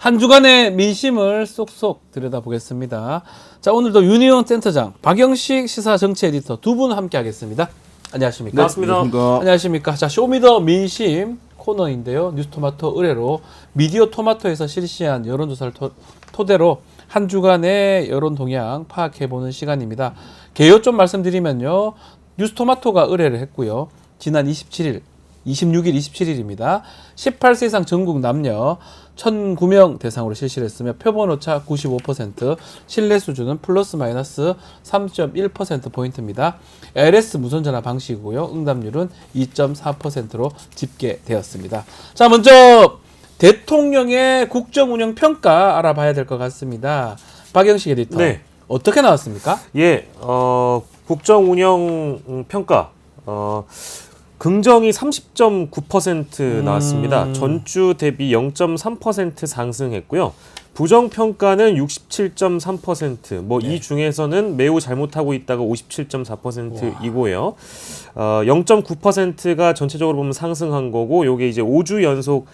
한 주간의 민심을 쏙쏙 들여다보겠습니다. 자, 오늘도 유니온 센터장 박영식 시사정치 에디터 두 분 함께 하겠습니다. 안녕하십니까? 반갑습니다. 안녕하십니까? 자, 쇼미더 민심 코너인데요. 뉴스토마토 의뢰로 미디어 토마토에서 실시한 여론조사를 토대로 한 주간의 여론 동향 파악해보는 시간입니다. 개요 좀 말씀드리면요. 뉴스토마토가 의뢰를 했고요. 지난 26일, 27일입니다. 18세 이상 전국 남녀 1,009명 대상으로 실시를 했으며 표본 오차 95%, 신뢰 수준은 플러스 마이너스 3.1%포인트입니다. LS 무선전화 방식이고요. 응답률은 2.4%로 집계되었습니다. 자, 먼저 대통령의 국정운영 평가 알아봐야 될 것 같습니다. 박영식 에디터. 네. 어떻게 나왔습니까? 예, 국정운영 평가, 긍정이 30.9% 나왔습니다. 전주 대비 0.3% 상승했고요. 부정평가는 67.3%, 이 중에서는 매우 잘못하고 있다가 57.4%이고요. 0.9%가 전체적으로 보면 상승한 거고, 요게 이제 5주 연속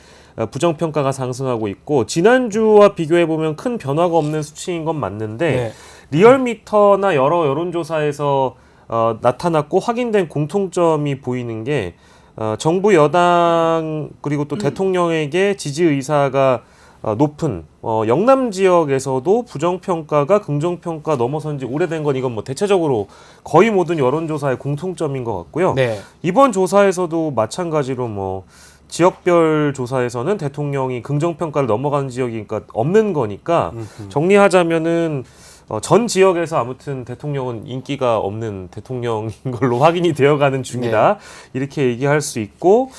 부정평가가 상승하고 있고, 지난주와 비교해보면 큰 변화가 없는 수치인 건 맞는데, 네. 리얼미터나 여러 여론조사에서 나타났고 확인된 공통점이 보이는 게 정부 여당 그리고 또 대통령에게 지지 의사가 높은 영남 지역에서도 부정평가가 긍정평가 넘어선 지 오래된 건 이건 대체적으로 거의 모든 여론조사의 공통점인 것 같고요. 네. 이번 조사에서도 마찬가지로 지역별 조사에서는 대통령이 긍정평가를 넘어가는 지역이니까 없는 거니까 정리하자면은 전 지역에서 아무튼 대통령은 인기가 없는 대통령인 걸로 확인이 되어가는 중이다. 이렇게 얘기할 수 있고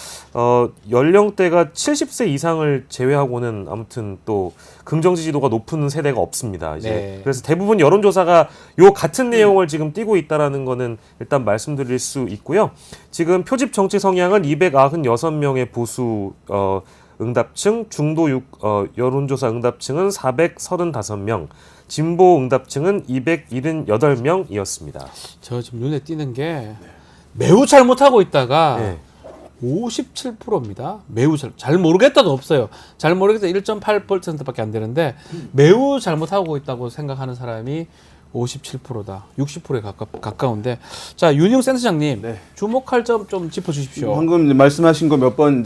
연령대가 70세 이상을 제외하고는 아무튼 또 긍정 지지도가 높은 세대가 없습니다. 이제 그래서 대부분 여론조사가 요 같은 내용을 지금 띠고 있다라는 거는 일단 말씀드릴 수 있고요. 지금 표집 정치 성향은 296명의 보수 응답층, 중도 여론조사 응답층은 435명. 진보 응답층은 278명이었습니다. 저 지금 눈에 띄는 게 매우 잘못하고 있다가 57%입니다. 매우 잘 모르겠다도 없어요. 잘 모르겠다 1.8%밖에 안 되는데 매우 잘못하고 있다고 생각하는 사람이 57%다. 60%에 가까운데. 자, 윤희용 센터장님, 주목할 점 좀 짚어주십시오. 방금 이제 말씀하신 거 몇 번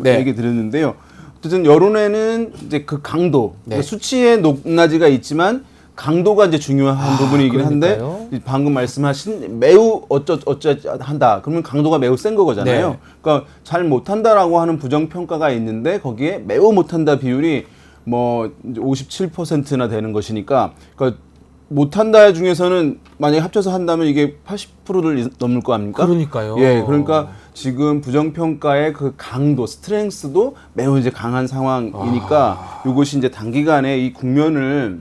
얘기 드렸는데요. 어쨌든 여론에는 이제 그 강도, 그러니까 수치의 높낮이가 있지만 강도가 이제 중요한 부분이긴 한데 방금 말씀하신 매우 어쩌한다. 그러면 강도가 매우 센 거잖아요. 그러니까 잘 못한다라고 하는 부정평가가 있는데 거기에 매우 못한다 비율이 57%나 되는 것이니까 그러니까 못한다 중에서는 만약에 합쳐서 한다면 이게 80%를 넘을 거 아닙니까? 그러니까요. 예, 그러니까 지금 부정평가의 그 강도, 스트렝스도 매우 이제 강한 상황이니까 이것이 이제 단기간에 이 국면을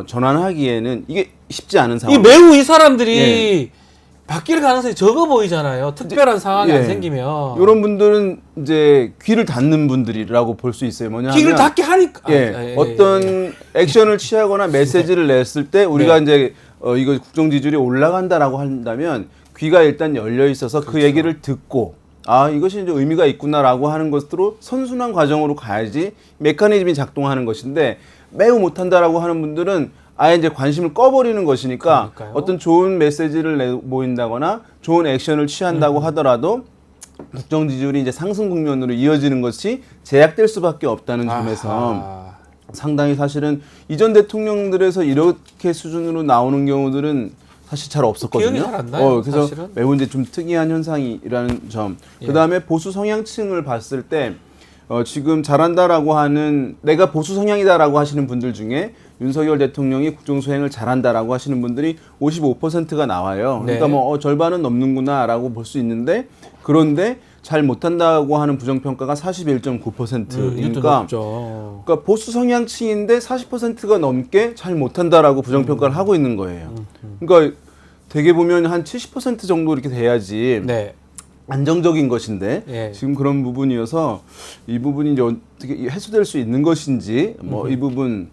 전환하기에는 이게 쉽지 않은 상황. 매우 이 사람들이 바뀔 가능성이 적어 보이잖아요. 특별한 상황이 안 생기면. 이런 분들은 이제 귀를 닫는 분들이라고 볼 수 있어요. 뭐냐면 귀를 닫게 하니까. 어떤 액션을 취하거나 메시지를 냈을 때 우리가 이제 이거 국정 지지율이 올라간다라고 한다면 귀가 일단 열려 있어서 그 얘기를 듣고 이것이 이제 의미가 있구나라고 하는 것으로 선순환 과정으로 가야지 메커니즘이 작동하는 것인데 매우 못한다라고 하는 분들은 아예 이제 관심을 꺼버리는 것이니까 어떤 좋은 메시지를 모인다거나 좋은 액션을 취한다고 하더라도 국정 지지율이 이제 상승 국면으로 이어지는 것이 제약될 수밖에 없다는 점에서 상당히 사실은 이전 대통령들에서 이렇게 수준으로 나오는 경우들은 사실 잘 없었거든요. 기억이 잘 안 나요. 그래서 사실은. 매우 이제 좀 특이한 현상이라는 점. 그다음에 보수 성향층을 봤을 때 지금 잘한다라고 하는 내가 보수 성향이다라고 하시는 분들 중에 윤석열 대통령이 국정 수행을 잘한다라고 하시는 분들이 55%가 나와요. 그러니까 절반은 넘는구나라고 볼 수 있는데 그런데 잘 못한다고 하는 부정평가가 41.9%니까 그러니까 보수 성향층인데 40%가 넘게 잘 못한다라고 부정평가를 하고 있는 거예요. 그러니까 되게 보면 한 70% 정도 이렇게 돼야지 안정적인 것인데 지금 그런 부분이어서 이 부분이 이제 어떻게 해소될 수 있는 것인지 이 부분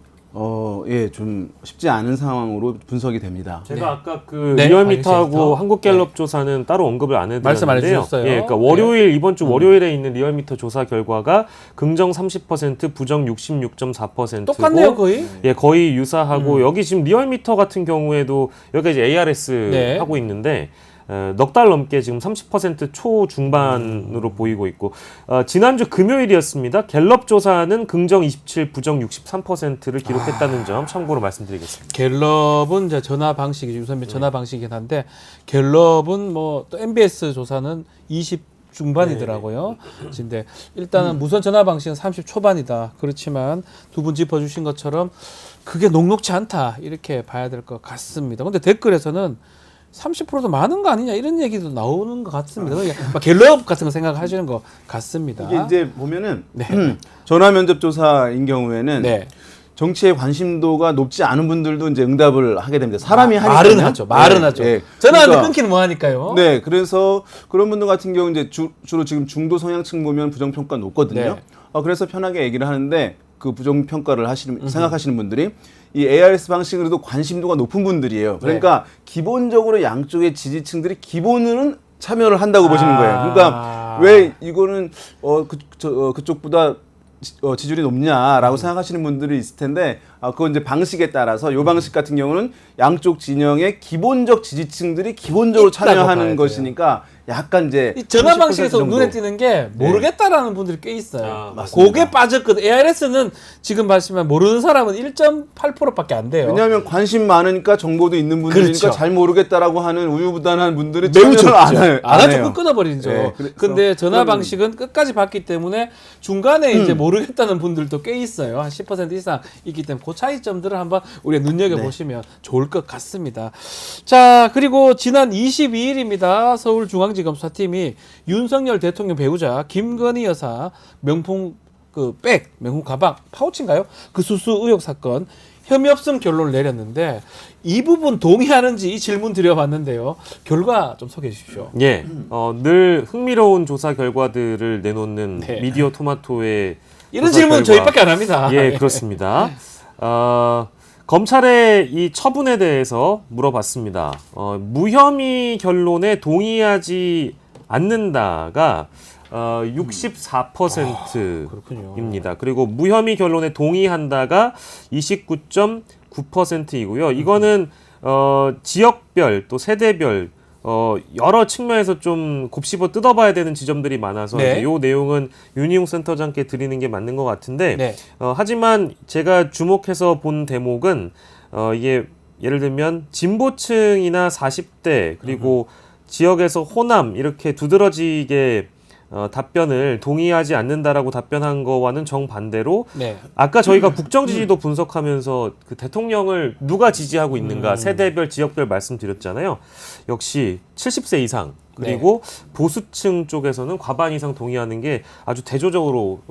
예, 좀 쉽지 않은 상황으로 분석이 됩니다. 제가 아까 그 네, 리얼미터하고 알겠습니다. 한국갤럽 조사는 따로 언급을 안 말씀 안 해드렸는데요. 해주셨어요. 예, 그러니까 월요일 이번 주 월요일에 있는 리얼미터 조사 결과가 긍정 30%, 부정 66.4%고 똑같네요, 거의. 예, 거의 유사하고 여기 지금 리얼미터 같은 경우에도 여기가 이제 ARS 네. 하고 있는데 넉 달 넘게 지금 30% 초중반으로 보이고 있고 지난주 금요일이었습니다. 갤럽 조사는 긍정 27, 부정 63%를 기록했다는 점 참고로 말씀드리겠습니다. 갤럽은 이제 전화 방식이 우선 전화 방식이긴 한데 갤럽은 뭐 또 MBS 조사는 20 중반이더라고요. 근데 일단은 무선 전화 방식은 30 초반이다. 그렇지만 두 분 짚어주신 것처럼 그게 녹록지 않다 이렇게 봐야 될 것 같습니다. 근데 댓글에서는 30%도 많은 거 아니냐 이런 얘기도 나오는 것 같습니다. 그러니까 갤럽 같은 거 생각하시는 것 같습니다. 이게 이제 보면은 네. 전화 면접 조사인 경우에는 네. 정치에 관심도가 높지 않은 분들도 이제 응답을 하게 됩니다. 사람이 하니까 말은 하죠. 말은 하죠. 전화하는데 그러니까, 끊기는 뭐 하니까요. 네, 그래서 그런 분들 같은 경우 이제 주로 지금 중도 성향층 보면 부정평가 높거든요. 네. 그래서 편하게 얘기를 하는데 그 부정평가를 생각하시는 분들이 이 ARS 방식으로도 관심도가 높은 분들이에요. 그러니까 기본적으로 양쪽의 지지층들이 기본으로는 참여를 한다고 보시는 거예요. 그러니까 왜 이거는 그쪽보다 지지율이 높냐라고 생각하시는 분들이 있을 텐데 그건 이제 방식에 따라서 이 방식 같은 경우는 양쪽 진영의 기본적 지지층들이 기본적으로 참여하는 것이니까 약간 이제 이 전화 30% 방식에서 정도. 눈에 띄는 게 모르겠다라는 분들이 꽤 있어요. 아, 맞습니다. 그게 빠졌거든. ARS는 지금 말씀한 모르는 사람은 1.8%밖에 안 돼요. 왜냐하면 관심 많으니까 정보도 있는 분들이니까 그렇죠. 잘 모르겠다라고 하는 우유부단한 분들이 매우 참여를 적죠. 안 안 하죠. 해요. 끊어버리죠. 네, 그래서 근데 전화 그러면- 방식은 끝까지 봤기 때문에 중간에 이제 모르겠다는 분들도 꽤 있어요. 한 10% 이상 있기 때문에 그 차이점들을 한번 우리가 눈여겨보시면 좋을 것 같습니다. 자, 그리고 지난 22일입니다. 서울중앙지검 수사팀이 윤석열 대통령 배우자 김건희 여사 명품 명품 가방 파우치인가요? 그 수수 의혹 사건 혐의 없음 결론을 내렸는데 이 부분 동의하는지 이 질문 드려봤는데요. 결과 좀 소개해 주십시오. 예, 늘 흥미로운 조사 결과들을 내놓는 네. 미디어 토마토의 이런 조사 질문 결과. 저희밖에 안 합니다. 예, 그렇습니다. 검찰의 이 처분에 대해서 물어봤습니다. 무혐의 결론에 동의하지 않는다가 64%입니다. 그리고 무혐의 결론에 동의한다가 29.9%이고요. 이거는 지역별 또 세대별 여러 측면에서 좀 곱씹어 뜯어봐야 되는 지점들이 많아서 네. 이 내용은 윤희용 센터장께 드리는 게 맞는 것 같은데 네. 하지만 제가 주목해서 본 대목은 이게 예를 들면 진보층이나 40대 그리고 지역에서 호남 이렇게 두드러지게 답변을 동의하지 않는다라고 답변한 거와는 정반대로 네. 아까 저희가 국정 지지도 분석하면서 그 대통령을 누가 지지하고 있는가 세대별 지역별 말씀드렸잖아요. 역시 70세 이상 그리고 보수층 쪽에서는 과반 이상 동의하는 게 아주 대조적으로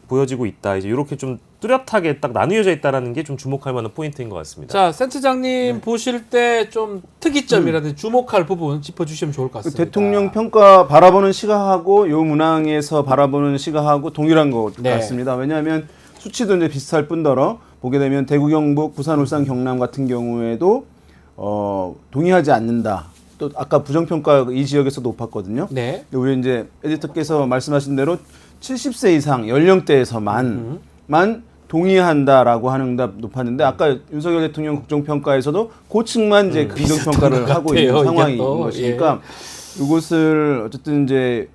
보여지고 있다. 이제 이렇게 좀 뚜렷하게 딱 나뉘어져 있다라는 게 좀 주목할 만한 포인트인 것 같습니다. 자, 센터장님 보실 때 좀 특이점이라든지 주목할 부분 짚어주시면 좋을 것 그 같습니다. 대통령 평가 바라보는 시각하고 요 문항에서 바라보는 시각하고 동일한 것 네. 같습니다. 왜냐하면 수치도 이제 비슷할 뿐더러 보게 되면 대구, 경북, 부산, 울산, 경남 같은 경우에도 동의하지 않는다. 또 아까 부정평가 이 지역에서 높았거든요. 네. 근데 우리 이제 에디터께서 말씀하신 대로 70세 이상 연령대에서만 동의한다라고 하는 응답 높았는데 아까 윤석열 대통령 국정평가에서도 고층만 이제 긍정평가를 하고 있는 같아요, 상황인 이게 또. 것이니까 이것을 어쨌든 이제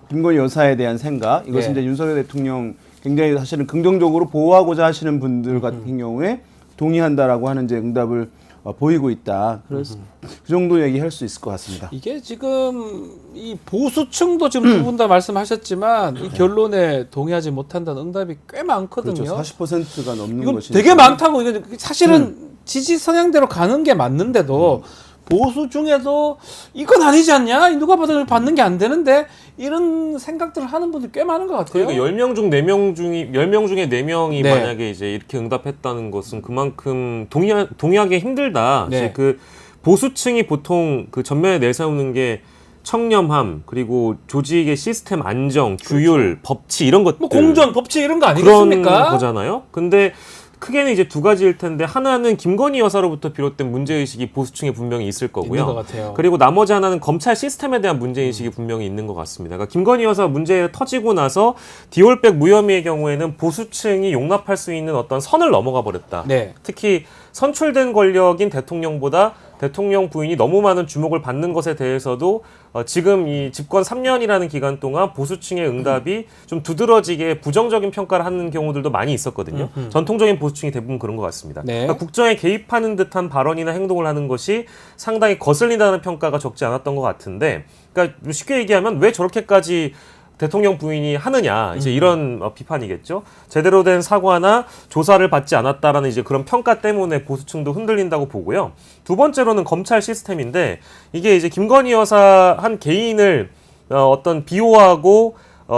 김건희 여사에 대한 생각 이것은 네. 이제 윤석열 대통령 굉장히 사실은 긍정적으로 보호하고자 하시는 분들 같은 경우에 동의한다라고 하는 이제 응답을 보이고 있다. 그래서 그 정도 얘기할 수 있을 것 같습니다. 이게 지금 이 보수층도 지금 두 분 다 말씀하셨지만 이 결론에 동의하지 못한다는 응답이 꽤 많거든요. 그렇죠. 40%가 넘는 이건 것이 되게 많다고 이거 사실은 지지 성향대로 가는 게 맞는데도 보수 중에도 이건 아니지 않냐? 누가 봐도 받는 게 안 되는데 이런 생각들을 하는 분들이 꽤 많은 것 같아요. 그러니까 10명 중 4명 중에 10명 중에 4명이 네. 만약에 이제 이렇게 응답했다는 것은 그만큼 동의하기 힘들다. 네. 이제 그 보수층이 보통 그 전면에 내세우는 게 청렴함 그리고 조직의 시스템 안정, 규율, 법치 이런 것들 뭐 공정, 법치 이런 거 그런 아니겠습니까? 거잖아요. 근데 크게는 이제 두 가지일 텐데 하나는 김건희 여사로부터 비롯된 문제의식이 보수층에 분명히 있을 거고요. 있는 것 같아요. 그리고 나머지 하나는 검찰 시스템에 대한 문제의식이 분명히 있는 것 같습니다. 그러니까 김건희 여사 문제 터지고 나서 디올백 무혐의의 경우에는 보수층이 용납할 수 있는 어떤 선을 넘어가 버렸다. 네. 특히 선출된 권력인 대통령보다 대통령 부인이 너무 많은 주목을 받는 것에 대해서도 지금 이 집권 3년이라는 기간 동안 보수층의 응답이 좀 두드러지게 부정적인 평가를 하는 경우들도 많이 있었거든요. 전통적인 보수층이 대부분 그런 것 같습니다. 네. 그러니까 국정에 개입하는 듯한 발언이나 행동을 하는 것이 상당히 거슬린다는 평가가 적지 않았던 것 같은데, 그러니까 쉽게 얘기하면 왜 저렇게까지 대통령 부인이 하느냐, 이제 이런 비판이겠죠. 제대로 된 사과나 조사를 받지 않았다라는 이제 그런 평가 때문에 보수층도 흔들린다고 보고요. 두 번째로는 검찰 시스템인데, 이게 이제 김건희 여사 한 개인을 어떤 비호하고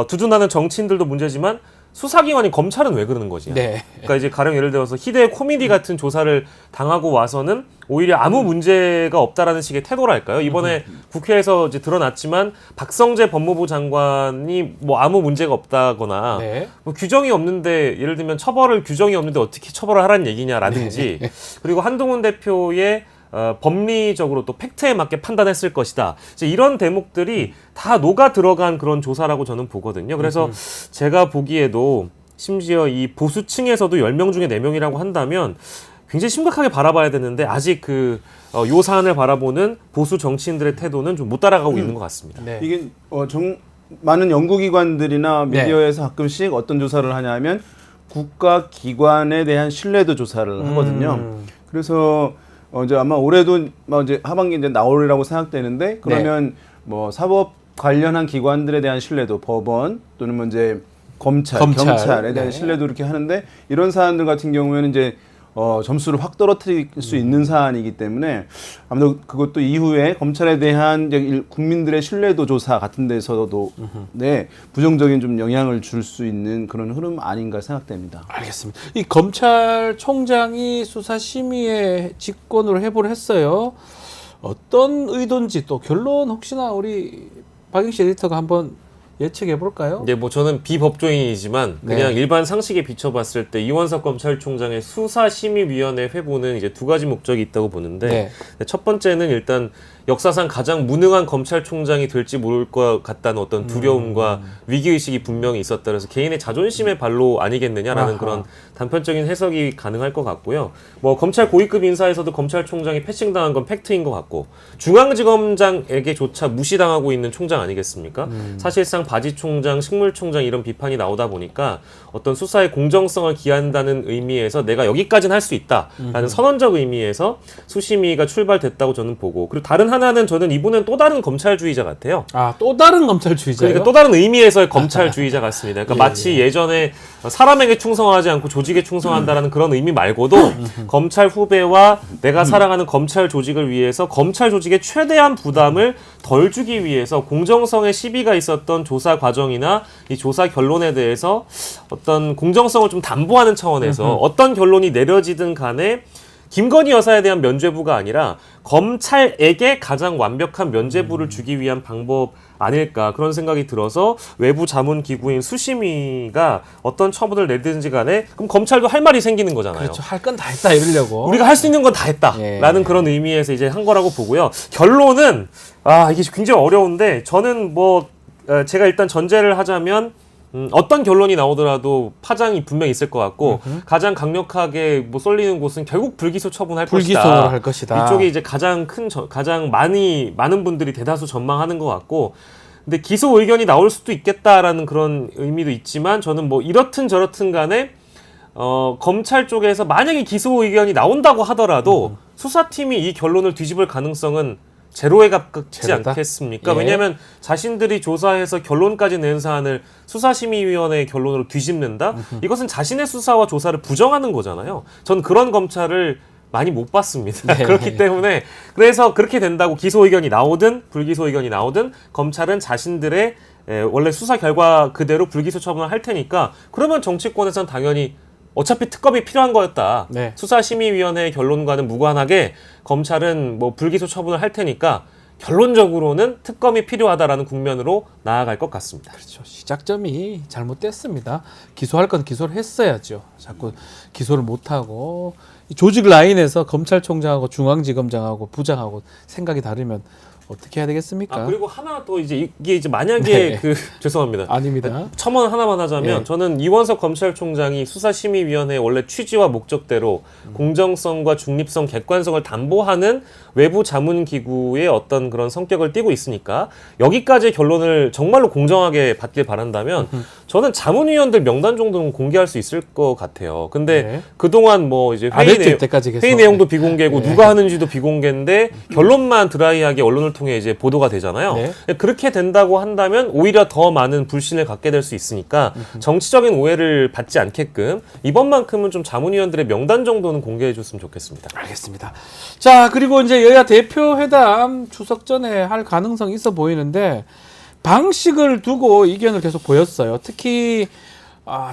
두둔하는 정치인들도 문제지만 수사기관인 검찰은 왜 그러는 거지? 네. 그러니까 이제 가령 예를 들어서 희대의 코미디 같은 조사를 당하고 와서는 오히려 아무 문제가 없다라는 식의 태도랄까요? 이번에 국회에서 이제 드러났지만 박성재 법무부 장관이 뭐 아무 문제가 없다거나 네. 뭐 규정이 없는데 예를 들면 규정이 없는데 어떻게 처벌을 하라는 얘기냐라든지 그리고 한동훈 대표의 법리적으로 또 팩트에 맞게 판단했을 것이다. 이제 이런 대목들이 다 녹아 들어간 그런 조사라고 저는 보거든요. 그래서 제가 보기에도 심지어 이 보수층에서도 10명 중에 4명이라고 한다면 굉장히 심각하게 바라봐야 되는데 아직 요 사안을 바라보는 보수 정치인들의 태도는 좀 못 따라가고 있는 것 같습니다. 네. 이게 많은 연구기관들이나 네. 미디어에서 가끔씩 어떤 조사를 하냐면 국가기관에 대한 신뢰도 조사를 하거든요. 그래서 이제 아마 올해도 이제 하반기 이제 나오리라고 생각되는데 그러면 뭐 사법 관련한 기관들에 대한 신뢰도 법원 또는 뭐 이제 경찰에 대한 네. 신뢰도 이렇게 하는데 이런 사안들 같은 경우에는 이제 점수를 확 떨어뜨릴 수 있는 사안이기 때문에 아무래도 그것도 이후에 검찰에 대한 이제 국민들의 신뢰도 조사 같은 데서도 네, 부정적인 좀 영향을 줄 수 있는 그런 흐름 아닌가 생각됩니다. 알겠습니다. 이 검찰총장이 수사심의에 직권으로 해부를 했어요. 어떤 의도인지 또 결론 혹시나 우리 박영식 에디터가 한번 예측해 볼까요? 이제 뭐 저는 비법조인이지만 그냥 네. 일반 상식에 비춰봤을 때 이원석 검찰총장의 수사심의위원회 회부는 이제 두 가지 목적이 있다고 보는데 네. 첫 번째는 일단 역사상 가장 무능한 검찰총장이 될지 모를 것 같다는 어떤 두려움과 위기의식이 분명히 있었다. 그래서 개인의 자존심의 발로 아니겠느냐라는 아하. 그런 단편적인 해석이 가능할 것 같고요. 뭐 검찰 고위급 인사에서도 검찰총장이 패싱당한 건 팩트인 것 같고 중앙지검장에게조차 무시당하고 있는 총장 아니겠습니까? 사실상 바지총장, 식물총장 이런 비판이 나오다 보니까 어떤 수사의 공정성을 기한다는 의미에서 내가 여기까지는 할 수 있다라는 선언적 의미에서 수심위가 출발됐다고 저는 보고 그리고 다른 하나는 저는 이분은 또 다른 검찰주의자 같아요. 아, 또 다른 검찰주의자예요? 그러니까 또 다른 의미에서의 검찰주의자 같습니다. 그러니까 마치 예전에 사람에게 충성하지 않고 조직에 충성한다라는 그런 의미 말고도 검찰 후배와 내가 사랑하는 검찰 조직을 위해서 검찰 조직의 최대한 부담을 덜 주기 위해서 공정성에 시비가 있었던 조사 과정이나 이 조사 결론에 대해서 어떤 공정성을 좀 담보하는 차원에서 어떤 결론이 내려지든 간에 김건희 여사에 대한 면죄부가 아니라 검찰에게 가장 완벽한 면죄부를 주기 위한 방법 아닐까 그런 생각이 들어서 외부 자문 기구인 수심위가 어떤 처분을 내든지 간에 그럼 검찰도 할 말이 생기는 거잖아요. 그렇죠. 할 건 다 했다 이러려고. 우리가 할 수 있는 건 다 했다라는 예. 그런 의미에서 이제 한 거라고 보고요. 결론은 이게 굉장히 어려운데 저는 뭐 제가 일단 전제를 하자면 어떤 결론이 나오더라도 파장이 분명히 있을 것 같고 가장 강력하게 뭐 쏠리는 곳은 결국 불기소 처분할 불기소를 것이다. 할 것이다. 이쪽이 이제 가장 많은 분들이 대다수 전망하는 것 같고 근데 기소 의견이 나올 수도 있겠다라는 그런 의미도 있지만 저는 뭐 이렇든 저렇든 간에 검찰 쪽에서 만약에 기소 의견이 나온다고 하더라도 수사팀이 이 결론을 뒤집을 가능성은 제로에 가깝지 제로다? 않겠습니까? 예. 왜냐하면 자신들이 조사해서 결론까지 낸 사안을 수사심의위원회의 결론으로 뒤집는다? 이것은 자신의 수사와 조사를 부정하는 거잖아요. 전 그런 검찰을 많이 못 봤습니다. 네. 그렇기 때문에 그래서 그렇게 된다고 기소 의견이 나오든 불기소 의견이 나오든 검찰은 자신들의 원래 수사 결과 그대로 불기소 처분을 할 테니까 그러면 정치권에서는 당연히 어차피 특검이 필요한 거였다. 네. 수사심의위원회의 결론과는 무관하게 검찰은 뭐 불기소 처분을 할 테니까 결론적으로는 특검이 필요하다라는 국면으로 나아갈 것 같습니다. 그렇죠. 시작점이 잘못됐습니다. 기소할 건 기소를 했어야죠. 자꾸 기소를 못하고 이 조직 라인에서 검찰총장하고 중앙지검장하고 부장하고 생각이 다르면 어떻게 해야 되겠습니까? 그리고 하나 또 이제 이게 이제 만약에 네. 죄송합니다. 아닙니다. 첨언 하나만 하자면 네. 저는 이원석 검찰총장이 수사심의위원회의 원래 취지와 목적대로 공정성과 중립성, 객관성을 담보하는 외부 자문기구의 어떤 그런 성격을 띠고 있으니까 여기까지의 결론을 정말로 공정하게 받길 바란다면 저는 자문위원들 명단 정도는 공개할 수 있을 것 같아요. 근데 네. 그동안 뭐 이제 아베트 때까지 계속 회의 내용도 비공개고 네. 누가 하는지도 비공개인데 결론만 드라이하게 언론을 통해 이제 보도가 되잖아요. 네. 그렇게 된다고 한다면 오히려 더 많은 불신을 갖게 될 수 있으니까 정치적인 오해를 받지 않게끔 이번만큼은 좀 자문위원들의 명단 정도는 공개해 줬으면 좋겠습니다. 알겠습니다. 자, 그리고 이제 여야 대표 회담 추석 전에 할 가능성이 있어 보이는데 방식을 두고 이견을 계속 보였어요. 특히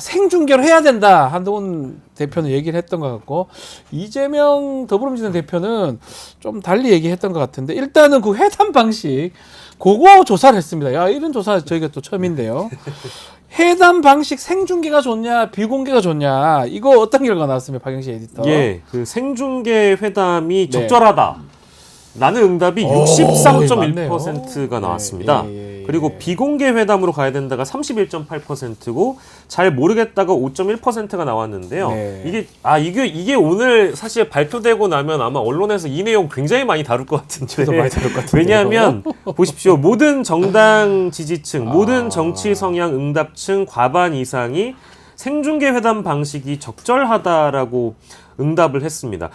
생중계로 해야 된다. 한동훈 대표는 얘기를 했던 것 같고 이재명 더불어민주당 대표는 좀 달리 얘기했던 것 같은데 일단은 그 회담 방식 그거 조사를 했습니다. 야, 이런 조사 저희가 또 처음인데요. 회담 방식 생중계가 좋냐 비공개가 좋냐 이거 어떤 결과가 나왔습니까, 박영식 에디터? 예, 그 생중계 회담이 네. 적절하다. 라는 응답이 오, 63.1%가 나왔습니다. 예. 그리고 비공개 회담으로 가야 된다가 31.8%고 잘 모르겠다가 5.1%가 나왔는데요. 네. 이게 오늘 사실 발표되고 나면 아마 언론에서 이 내용 굉장히 많이 다룰 것 같은데. 저도 많이 다룰 것 같은데요. 왜냐하면 보십시오. 모든 정당 지지층, 모든 정치 성향 응답층 과반 이상이 생중계 회담 방식이 적절하다라고 응답을 했습니다.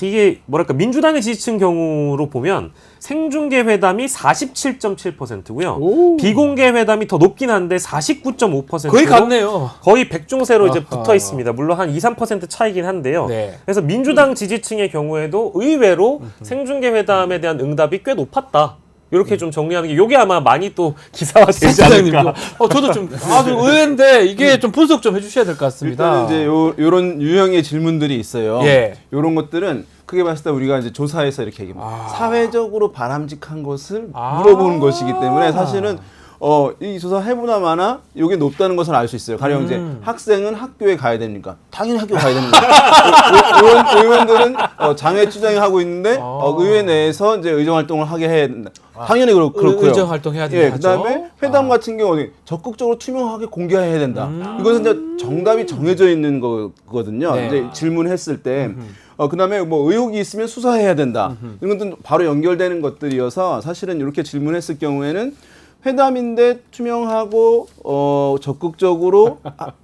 이게 뭐랄까 민주당의 지지층 경우로 보면 생중계 회담이 47.7%고요. 오. 비공개 회담이 더 높긴 한데 49.5%로 거의 같네요. 거의 백중세로 이제 아하. 붙어 있습니다. 물론 한 2-3% 차이긴 한데요. 네. 그래서 민주당 지지층의 경우에도 의외로 생중계 회담에 대한 응답이 꽤 높았다. 이렇게 좀 정리하는 게 이게 아마 많이 또 기사화되지 않을까. 저도 좀 아주 의외인데 이게 좀 분석 좀 해주셔야 될 것 같습니다. 일단은 이제 요런 유형의 질문들이 있어요. 예. 요런 것들은 크게 봤을 때 우리가 이제 조사에서 이렇게 얘기합니다. 사회적으로 바람직한 것을 물어보는 것이기 때문에 사실은 이 조사 해보나 마나 이게 높다는 것을 알 수 있어요. 가령 이제 학생은 학교에 가야 됩니까? 당연히 학교 가야 됩니다. 의원들은 장외 추장하고 있는데 의회 내에서 이제 의정 활동을 하게 해야 된다. 당연히 그렇고요. 의정 활동해야 된다. 예, 그다음에 회담 같은 경우는 적극적으로 투명하게 공개해야 된다. 이것은 이제 정답이 정해져 있는 거거든요. 네. 이제 질문했을 때. 그다음에 뭐 의혹이 있으면 수사해야 된다. 이런 것도 바로 연결되는 것들이어서 사실은 이렇게 질문했을 경우에는 회담인데 투명하고 적극적으로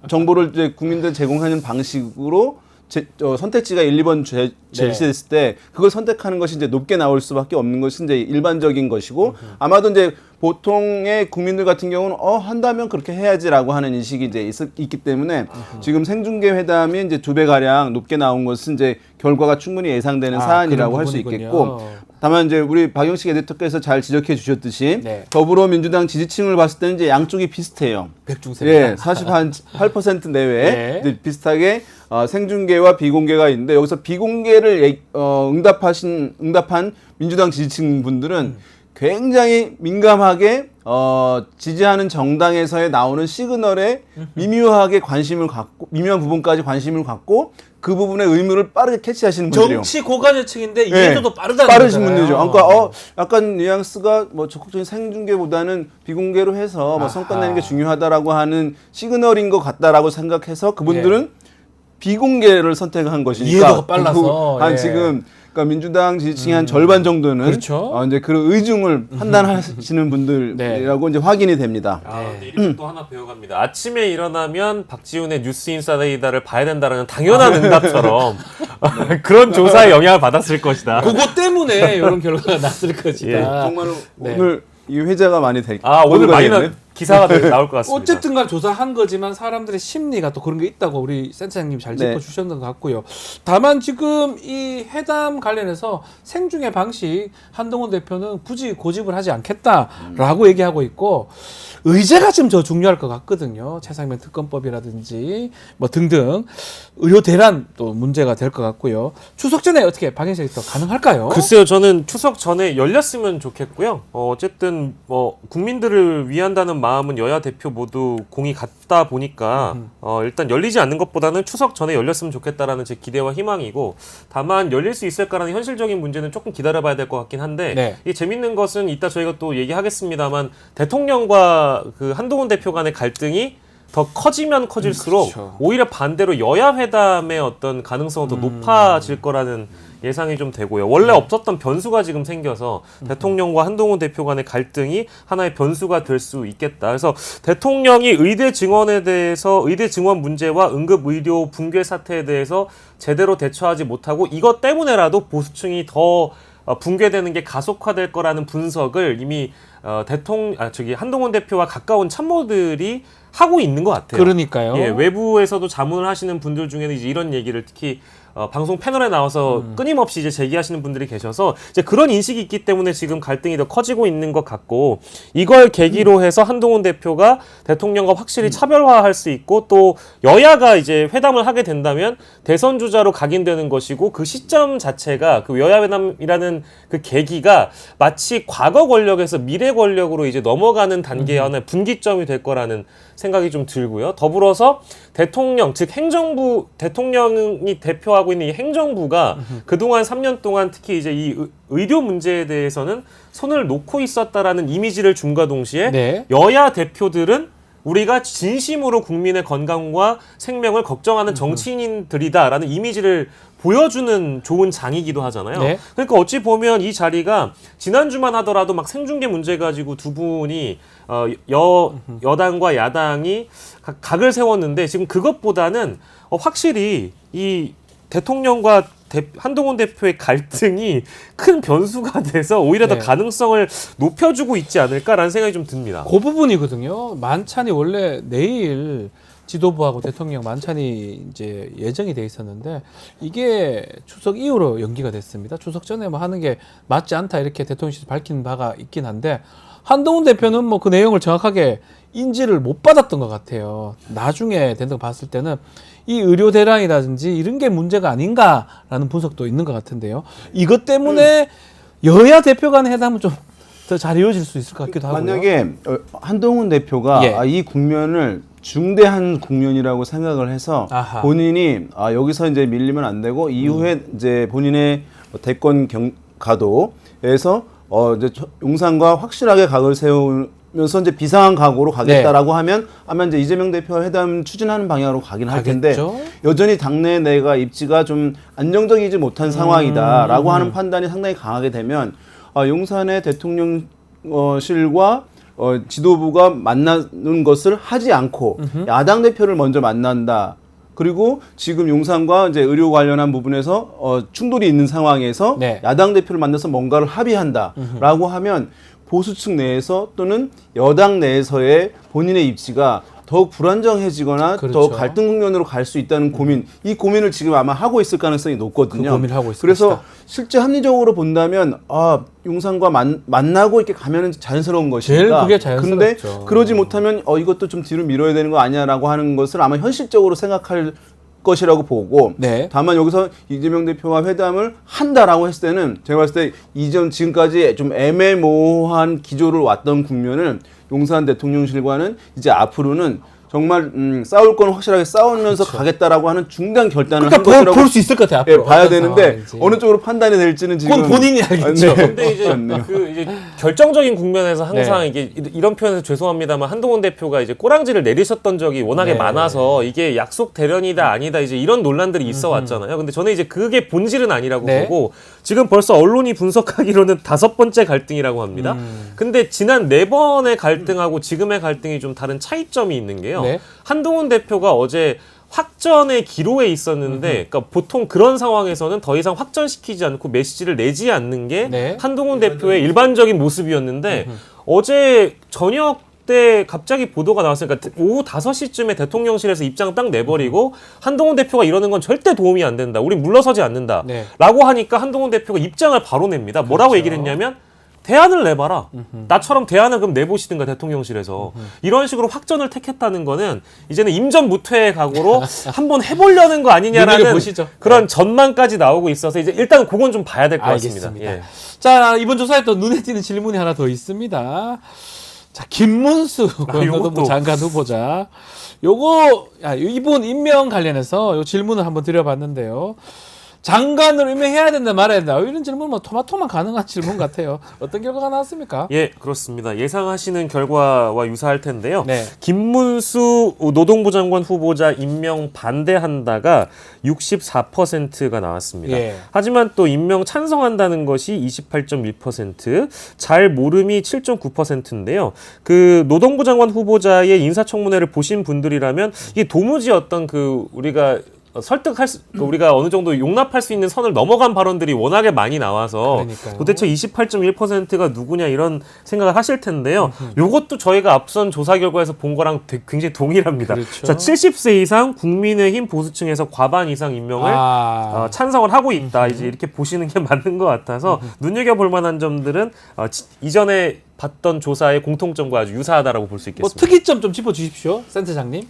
정보를 이제 국민들 제공하는 방식으로 선택지가 1, 2번 제시됐을 때 그걸 선택하는 것이 이제 높게 나올 수밖에 없는 것이 이제 일반적인 것이고 아마도 이제 보통의 국민들 같은 경우는 한다면 그렇게 해야지라고 하는 인식이 이제 있기 때문에 지금 생중계 회담이 이제 2배 가량 높게 나온 것은 이제 결과가 충분히 예상되는 사안이라고 할 수 있겠고 다만 이제 우리 박영식 에디터께서 잘 지적해 주셨듯이 네. 더불어민주당 지지층을 봤을 때는 이제 양쪽이 비슷해요. 백중세입니다. 예, 48% 내외 네. 이제 비슷하게 생중계와 비공개가 있는데 여기서 비공개를 응답한 민주당 지지층 분들은 굉장히 민감하게 지지하는 정당에서의 나오는 시그널에 미묘한 부분까지 관심을 갖고 그 부분의 의무를 빠르게 캐치하시는 분들이요. 정치 고관여층인데 이해도도 빠르다는 빠르신 거잖아요. 분들이죠. 그러니까 약간 뉘앙스가 뭐 적극적인 생중계보다는 비공개로 해서 뭐 성과 내는 게 중요하다라고 하는 시그널인 것 같다라고 생각해서 그분들은 비공개를 선택한 것이니까 이해도가 빨라서, 한 예. 지금 그러니까 민주당 지지층의 한 절반 정도는 그렇죠. 이제 그런 의중을 판단하시는 분들이라고 이제 확인이 됩니다. 근데 이렇게 또 하나 배워갑니다. 아침에 일어나면 박지훈의 뉴스 인사이다를 봐야 된다라는 당연한 응답처럼 그런 조사에 영향을 받았을 것이다. 그거 때문에 이런 결과가 났을 것이다. 예. 정말 네. 오늘 이 회자가 많이 될 오늘 많이 되겠네. 기사가 나올 것 같습니다. 어쨌든 간 조사한 거지만 사람들의 심리가 또 그런 게 있다고 우리 센터장님 잘 네. 짚어주셨던 것 같고요. 다만 지금 이 회담 관련해서 생중계 방식 한동훈 대표는 굳이 고집을 하지 않겠다라고 얘기하고 있고 의제가 좀 더 중요할 것 같거든요. 최상면 특검법이라든지 뭐 등등 의료 대란 또 문제가 될 것 같고요. 추석 전에 어떻게 방해석이 또 가능할까요? 글쎄요, 저는 추석 전에 열렸으면 좋겠고요. 어쨌든 뭐 국민들을 위한다는 마음은 여야 대표 모두 공이 같다 보니까 일단 열리지 않는 것보다는 추석 전에 열렸으면 좋겠다라는 제 기대와 희망이고, 다만 열릴 수 있을까라는 현실적인 문제는 조금 기다려봐야 될 것 같긴 한데 네. 이게 재밌는 것은 이따 저희가 또 얘기하겠습니다만 대통령과 그 한동훈 대표 간의 갈등이 더 커지면 커질수록 그렇죠. 오히려 반대로 여야 회담의 어떤 가능성은 더 높아질 거라는 예상이 좀 되고요. 원래 없었던 변수가 지금 생겨서 대통령과 한동훈 대표 간의 갈등이 하나의 변수가 될 수 있겠다. 그래서 대통령이 의대 증원에 대해서 의대 증원 문제와 응급 의료 붕괴 사태에 대해서 제대로 대처하지 못하고 이것 때문에라도 보수층이 더 붕괴되는 게 가속화될 거라는 분석을 이미 한동훈 대표와 가까운 참모들이 하고 있는 것 같아요. 그러니까요. 예, 외부에서도 자문을 하시는 분들 중에는 이제 이런 얘기를 특히 방송 패널에 나와서 끊임없이 이제 제기하시는 분들이 계셔서 이제 그런 인식이 있기 때문에 지금 갈등이 더 커지고 있는 것 같고, 이걸 계기로 해서 한동훈 대표가 대통령과 확실히 차별화할 수 있고 또 여야가 이제 회담을 하게 된다면 대선 주자로 각인되는 것이고, 그 시점 자체가 그 여야 회담이라는 그 계기가 마치 과거 권력에서 미래 권력으로 이제 넘어가는 단계의 하나의 분기점이 될 거라는 생각이 좀 들고요. 더불어서 대통령, 즉 행정부, 대통령이 대표하고 있는 이 행정부가 그동안 3년 동안 특히 이제 이 의료 문제에 대해서는 손을 놓고 있었다라는 이미지를 줌과 동시에 네. 여야 대표들은 우리가 진심으로 국민의 건강과 생명을 걱정하는 정치인들이다라는 이미지를 보여주는 좋은 장이기도 하잖아요. 네. 그러니까 어찌 보면 이 자리가 지난주만 하더라도 막 생중계 문제 가지고 두 분이 여당과 야당이 각을 세웠는데, 지금 그것보다는 확실히 이 대통령과 한동훈 대표의 갈등이 큰 변수가 돼서 오히려 더 네. 가능성을 높여주고 있지 않을까라는 생각이 좀 듭니다. 그 부분이거든요. 만찬이 원래 내일 지도부하고 대통령 만찬이 이제 예정이 돼 있었는데 이게 추석 이후로 연기가 됐습니다. 추석 전에 뭐 하는 게 맞지 않다 이렇게 대통령실에서 밝힌 바가 있긴 한데 한동훈 대표는 뭐 그 내용을 정확하게 인지를 못 받았던 것 같아요. 나중에 된다고 봤을 때는 이 의료 대란이라든지 이런 게 문제가 아닌가라는 분석도 있는 것 같은데요. 이것 때문에 여야 대표 간의 회담은 좀 더 잘 이루어질 수 있을 것 같기도 하고요. 만약에 한동훈 대표가 예. 이 국면을 중대한 국면이라고 생각을 해서 아하. 본인이 여기서 이제 밀리면 안 되고 이후에 이제 본인의 대권 가도에서 이제 용산과 확실하게 각을 세우면서 이제 비상한 각오로 가겠다라고 하면 아마 이제 이재명 대표와 회담 추진하는 방향으로 가긴 할 텐데 가겠죠? 여전히 당내 내가 입지가 좀 안정적이지 못한 상황이다라고 하는 판단이 상당히 강하게 되면 용산의 대통령실과 지도부가 만나는 것을 하지 않고 야당 대표를 먼저 만난다. 그리고 지금 용산과 이제 의료 관련한 부분에서 충돌이 있는 상황에서 네. 야당 대표를 만나서 뭔가를 합의한다라고 하면 보수층 내에서 또는 여당 내에서의 본인의 입지가 더욱 불안정해지거나 그렇죠. 더 갈등 국면으로 갈 수 있다는 고민, 이 고민을 지금 아마 하고 있을 가능성이 높거든요. 그 고민을 하고 있을 그래서 것이다. 실제 합리적으로 본다면 용산과 만나고 이렇게 가면은 자연스러운 것이니까. 제일 그게 자연스럽죠. 근데 그러지 못하면 이것도 좀 뒤로 밀어야 되는 거 아니야라고 하는 것을 아마 현실적으로 생각할 것이라고 보고, 네. 다만 여기서 이재명 대표와 회담을 한다라고 했을 때는 제가 봤을 때 지금까지 좀 애매모호한 기조를 왔던 국면을 용산 대통령실과는 이제 앞으로는 정말 싸울 건 확실하게 싸우면서 가겠다라고 하는 중대한 결단을 한 그러니까 것이라고 볼 수 있을 것 같아요. 예, 앞으로 봐야 어떤 되는데 상황인지. 어느 쪽으로 판단이 될지는 지금 그건 본인이 알겠죠. 근데 이제 맞네요. 이제 결정적인 국면에서 항상 네. 이게 이런 표현에서 죄송합니다만 한동훈 대표가 이제 꼬랑지를 내리셨던 적이 워낙에 네. 많아서 이게 약속 대련이다 아니다 이제 이런 논란들이 있어 왔잖아요. 근데 저는 이제 그게 본질은 아니라고 네. 보고, 지금 벌써 언론이 분석하기로는 5번째 갈등이라고 합니다. 근데 지난 4번의 갈등하고 지금의 갈등이 좀 다른 차이점이 있는 게요. 네. 한동훈 대표가 어제 확전의 기로에 있었는데, 그러니까 보통 그런 상황에서는 더 이상 확전시키지 않고 메시지를 내지 않는 게 네. 한동훈 대표의 일반적인 모습이었는데 어제 저녁 그때 갑자기 보도가 나왔으니까 오후 5시쯤에 대통령실에서 입장 딱 내버리고 한동훈 대표가 이러는 건 절대 도움이 안 된다. 우리 물러서지 않는다. 네. 라고 하니까 한동훈 대표가 입장을 바로 냅니다. 뭐라고 그렇죠. 얘기를 했냐면 대안을 내봐라. 나처럼 대안을 그럼 내보시든가 대통령실에서. 이런 식으로 확전을 택했다는 거는 이제는 임전무퇴의 각오로 한번 해보려는 거 아니냐라는 보시죠. 그런 전망까지 나오고 있어서 이제 일단 그건 좀 봐야 될 것 같습니다. 알겠습니다. 예. 자, 이번 조사에 또 눈에 띄는 질문이 하나 더 있습니다. 자, 김문수 고용노동부 요것도. 장관 후보자. 요거, 이분 임명 관련해서 요 질문을 한번 드려봤는데요. 장관을 임명해야 된다 말아야 된다. 이런 질문 뭐 토마토만 가능한 질문 같아요. 어떤 결과가 나왔습니까? 예, 그렇습니다. 예상하시는 결과와 유사할 텐데요. 네. 김문수 노동부 장관 후보자 임명 반대한다가 64%가 나왔습니다. 예. 하지만 또 임명 찬성한다는 것이 28.1%, 잘 모름이 7.9%인데요. 그 노동부 장관 후보자의 인사청문회를 보신 분들이라면 이게 도무지 어떤 그 우리가 우리가 어느 정도 용납할 수 있는 선을 넘어간 발언들이 워낙에 많이 나와서 그러니까요. 도대체 28.1%가 누구냐 이런 생각을 하실 텐데요. 요것도 저희가 앞선 조사 결과에서 본 거랑 굉장히 동일합니다. 그렇죠. 자, 70세 이상 국민의힘 보수층에서 과반 이상 임명을 찬성을 하고 있다. 이제 이렇게 보시는 게 맞는 것 같아서 눈여겨볼 만한 점들은 이전에 봤던 조사의 공통점과 아주 유사하다라고 볼 수 뭐 있겠습니다. 특이점 좀 짚어주십시오, 센터장님.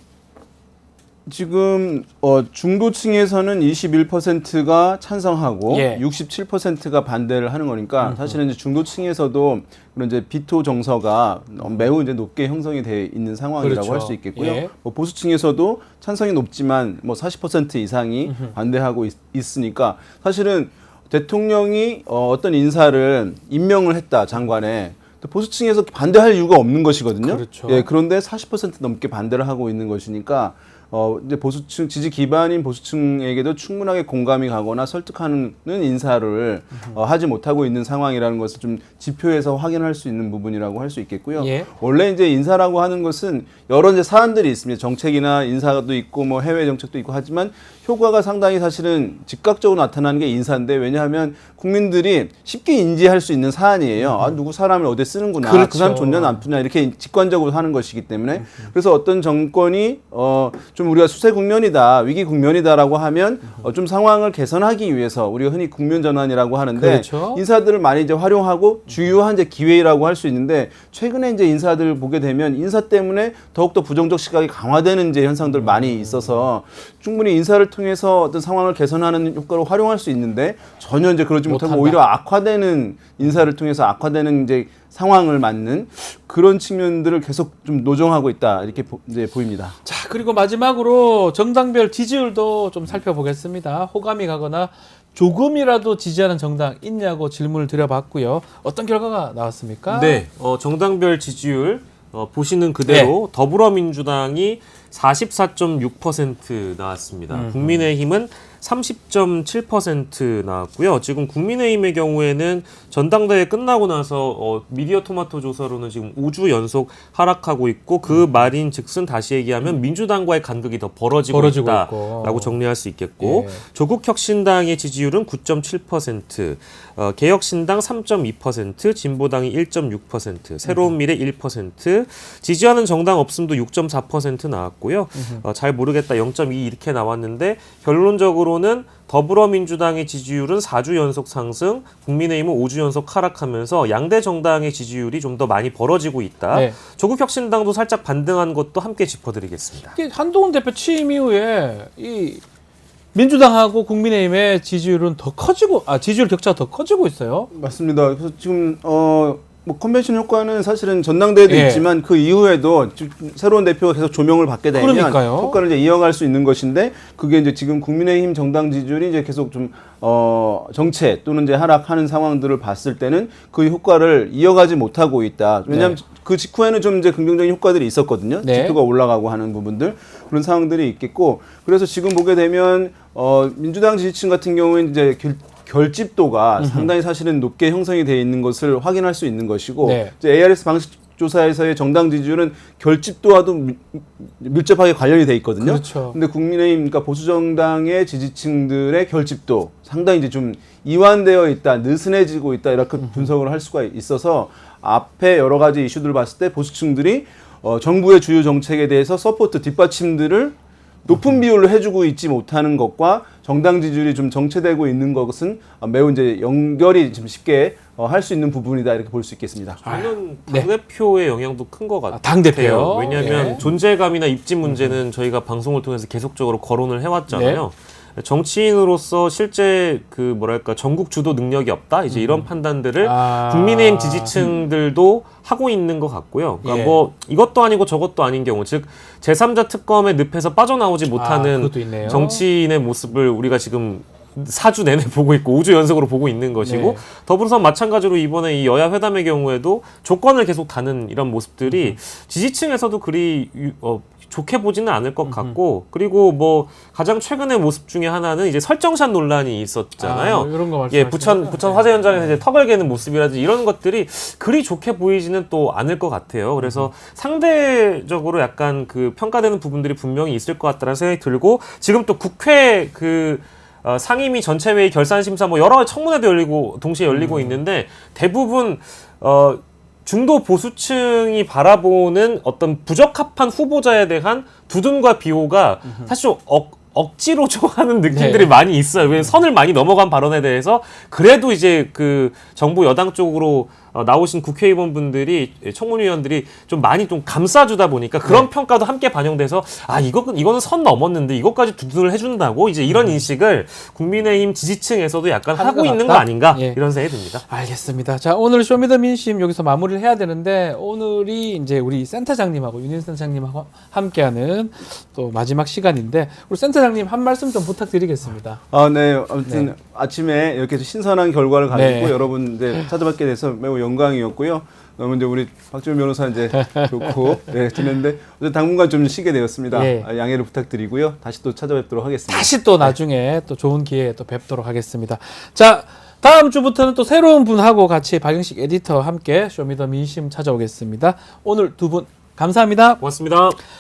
지금 중도층에서는 21%가 찬성하고 예. 67%가 반대를 하는 거니까 사실은 이제 중도층에서도 그런 이제 비토 정서가 매우 이제 높게 형성이 돼 있는 상황이라고 그렇죠. 할 수 있겠고요. 예. 뭐 보수층에서도 찬성이 높지만 뭐 40% 이상이 반대하고 있으니까 사실은 대통령이 어떤 인사를 임명을 했다 장관에 보수층에서 반대할 이유가 없는 것이거든요. 그렇죠. 예, 그런데 40% 넘게 반대를 하고 있는 것이니까 이제 보수층 지지 기반인 보수층에게도 충분하게 공감이 가거나 설득하는 인사를 하지 못하고 있는 상황이라는 것을 좀 지표에서 확인할 수 있는 부분이라고 할 수 있겠고요. 예. 원래 이제 인사라고 하는 것은 여러 이제 사안들이 있습니다. 정책이나 인사도 있고 뭐 해외 정책도 있고 하지만 효과가 상당히 사실은 즉각적으로 나타나는 게 인사인데 왜냐하면 국민들이 쉽게 인지할 수 있는 사안이에요. 아, 누구 사람을 어디에 쓰는구나. 그렇죠. 그 사람 좋냐 나쁘냐 이렇게 직관적으로 하는 것이기 때문에 그래서 어떤 정권이 좀 우리가 수세 국면이다, 위기 국면이다라고 하면 좀 상황을 개선하기 위해서 우리가 흔히 국면 전환이라고 하는데 그렇죠. 인사들을 많이 이제 활용하고 주요한 이제 기회라고 할 수 있는데 최근에 이제 인사들을 보게 되면 인사 때문에 더욱더 부정적 시각이 강화되는 이제 현상들 많이 있어서 충분히 인사를 통해서 어떤 상황을 개선하는 효과로 활용할 수 있는데 전혀 이제 그러지 못하고 못한다. 오히려 악화되는 인사를 통해서 악화되는 이제 상황을 맞는 그런 측면들을 계속 좀 노정하고 있다 이렇게 이제 보입니다. 자, 그리고 마지막으로 정당별 지지율도 좀 살펴보겠습니다. 호감이 가거나 조금이라도 지지하는 정당 있냐고 질문을 드려봤고요. 어떤 결과가 나왔습니까? 네, 정당별 지지율 보시는 그대로 더불어민주당이 44.6% 나왔습니다. 국민의힘은 30.7% 나왔고요. 지금 국민의힘의 경우에는 전당대회 끝나고 나서 미디어 토마토 조사로는 지금 5주 연속 하락하고 있고 그 말인 즉슨 다시 얘기하면 민주당과의 간극이 더 벌어지고 있다라고 있고. 정리할 수 있겠고 예. 조국혁신당의 지지율은 9.7%, 개혁신당 3.2%, 진보당이 1.6%, 새로운미래 1%, 지지하는 정당 없음도 6.4% 나왔고요. 잘 모르겠다 0.2 이렇게 나왔는데 결론적으로는 더불어민주당의 지지율은 4주 연속 상승, 국민의힘은 5주 연속 하락하면서 양대 정당의 지지율이 좀 더 많이 벌어지고 있다. 네. 조국혁신당도 살짝 반등한 것도 함께 짚어드리겠습니다. 이게 한동훈 대표 취임 이후에 이 민주당하고 국민의힘의 지지율은 더 커지고, 지지율 격차가 더 커지고 있어요. 맞습니다. 그래서 지금 뭐 컨벤션 효과는 사실은 전당대회도 예. 있지만 그 이후에도 새로운 대표가 계속 조명을 받게 되면 그러니까요. 효과를 이제 이어갈 수 있는 것인데 그게 이제 지금 국민의힘 정당 지지율이 이제 계속 좀 정체 또는 이제 하락하는 상황들을 봤을 때는 그 효과를 이어가지 못하고 있다. 왜냐하면 그 직후에는 좀 이제 긍정적인 효과들이 있었거든요. 네. 지표가 올라가고 하는 부분들 그런 상황들이 있겠고 그래서 지금 보게 되면 민주당 지지층 같은 경우에는 이제 결집도가 상당히 사실은 높게 형성이 되어 있는 것을 확인할 수 있는 것이고 네. 이제 ARS 방식 조사에서의 정당 지지율은 결집도와도 밀접하게 관련이 돼 있거든요. 그렇죠. 근데 국민의힘, 그러니까 보수 정당의 지지층들의 결집도 상당히 이제 좀 이완되어 있다, 느슨해지고 있다 이렇게 분석을 할 수가 있어서 앞에 여러 가지 이슈들을 봤을 때 보수층들이 정부의 주요 정책에 대해서 서포트 뒷받침들을 높은 비율로 해주고 있지 못하는 것과 정당 지지율이 좀 정체되고 있는 것은 매우 이제 연결이 좀 쉽게 할 수 있는 부분이다 이렇게 볼 수 있겠습니다. 저는 네. 당대표의 영향도 큰 것 같아요. 당대표요? 왜냐하면 예. 존재감이나 입지 문제는 저희가 방송을 통해서 계속적으로 거론을 해왔잖아요. 정치인으로서 실제 그 뭐랄까 전국 주도 능력이 없다 이제 이런 판단들을 국민의힘 지지층들도 하고 있는 것 같고요. 그러니까 예. 뭐 이것도 아니고 저것도 아닌 경우, 즉 제3자 특검의 늪에서 빠져나오지 못하는 그것도 있네요. 정치인의 모습을 우리가 지금 4주 내내 보고 있고 5주 연속으로 보고 있는 것이고 네. 더불어서 마찬가지로 이번에 이 여야 회담의 경우에도 조건을 계속 다는 이런 모습들이 지지층에서도 그리 좋게 보지는 않을 것 같고, 그리고 뭐 가장 최근의 모습 중에 하나는 이제 설정샷 논란이 있었잖아요. 이런 거 예, 말씀하시는 부천 화재 현장에서 이제 턱을 개는 모습이라든지 이런 것들이 그리 좋게 보이지는 또 않을 것 같아요. 그래서 상대적으로 약간 그 평가되는 부분들이 분명히 있을 것 같다는 생각이 들고, 지금 또 국회 상임위 전체회의 결산심사 뭐 여러 청문회도 열리고 동시에 열리고 있는데 대부분 중도 보수층이 바라보는 어떤 부적합한 후보자에 대한 두둔과 비호가 사실 좀 억지로 좋아하는 느낌들이 네. 많이 있어요. 왜냐면 선을 많이 넘어간 발언에 대해서 그래도 이제 그 정부 여당 쪽으로 나오신 국회의원분들이, 청문위원들이 좀 많이 좀 감싸주다 보니까 그런 평가도 함께 반영돼서 이거는 선 넘었는데 이것까지 두둔을 해준다고 이제 이런 인식을 국민의힘 지지층에서도 약간 하는 하고 것 있는 같다? 거 아닌가 예. 이런 생각이 듭니다. 알겠습니다. 자, 오늘 쇼미더민심 여기서 마무리를 해야 되는데, 오늘이 이제 우리 센터장님하고 윤인 센터장님하고 함께하는 또 마지막 시간인데, 우리 센터장님 한 말씀 좀 부탁드리겠습니다. 네. 아무튼 아침에 이렇게 신선한 결과를 가지고 네. 여러분 이제 찾아뵙게 돼서 매우 영광이었고요. 이제 우리 박지원 변호사 이제 좋고 지냈는데 당분간 좀 쉬게 되었습니다. 예. 양해를 부탁드리고요. 다시 또 찾아뵙도록 하겠습니다. 다시 또 나중에 또 좋은 기회에 또 뵙도록 하겠습니다. 자, 다음 주부터는 또 새로운 분하고 같이 박영식 에디터와 함께 쇼미더민심 찾아오겠습니다. 오늘 두 분 감사합니다. 고맙습니다.